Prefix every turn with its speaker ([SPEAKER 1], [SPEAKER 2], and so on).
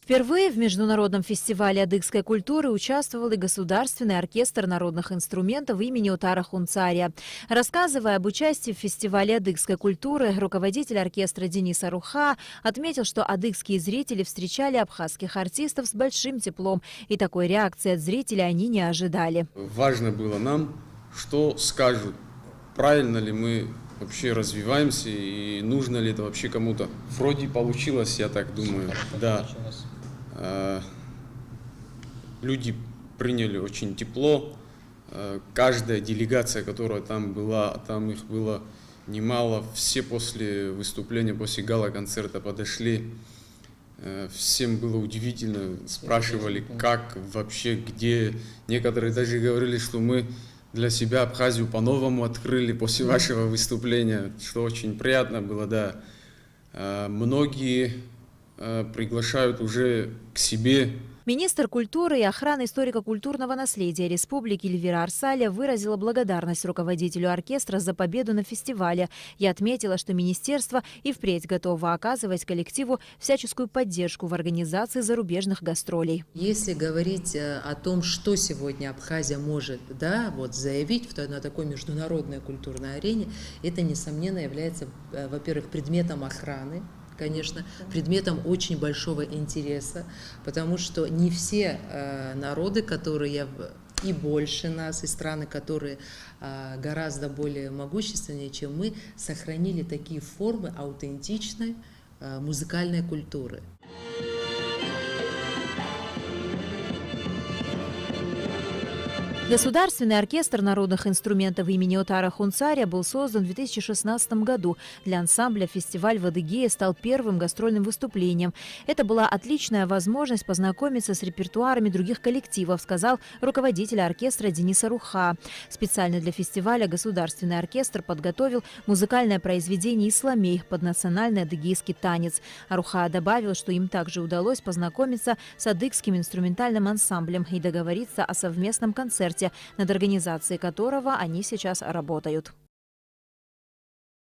[SPEAKER 1] Впервые в международном фестивале адыгской культуры участвовал и Государственный оркестр народных инструментов имени Утара Хунцария. Рассказывая об участии в фестивале адыгской культуры, руководитель оркестра Денис Аруха отметил, что адыгские зрители встречали абхазских артистов с большим теплом, и такой реакции от зрителей они не ожидали.
[SPEAKER 2] Важно было нам, что скажут, правильно ли мы вообще развиваемся и нужно ли это вообще кому-то. Вроде получилось, я так думаю, да. Люди приняли очень тепло. Каждая делегация, которая там была, там их было немало, все после выступления, после гала-концерта подошли. Всем было удивительно, спрашивали, как вообще, где. Некоторые даже говорили, что мы для себя Абхазию по-новому открыли после вашего выступления, что очень приятно было, да. Многие приглашают уже к себе.
[SPEAKER 1] Министр культуры и охраны историко-культурного наследия республики Эльвира Арсаля выразила благодарность руководителю оркестра за победу на фестивале и отметила, что министерство и впредь готово оказывать коллективу всяческую поддержку в организации зарубежных гастролей.
[SPEAKER 3] Если говорить о том, что сегодня Абхазия может заявить на такой международной культурной арене, это, несомненно, является, во-первых, предметом охраны. Конечно, предметом очень большого интереса, потому что не все народы, которые и больше нас, и страны, которые гораздо более могущественнее, чем мы, сохранили такие формы аутентичной музыкальной культуры.
[SPEAKER 1] Государственный оркестр народных инструментов имени Утара Хунцария был создан в 2016 году. Для ансамбля фестиваль в Адыгее стал первым гастрольным выступлением. Это была отличная возможность познакомиться с репертуарами других коллективов, сказал руководитель оркестра Денис Аруха. Специально для фестиваля Государственный оркестр подготовил музыкальное произведение «Исламей» под национальный адыгейский танец. Аруха добавил, что им также удалось познакомиться с адыгским инструментальным ансамблем и договориться о совместном концерте, над организацией которого они сейчас работают.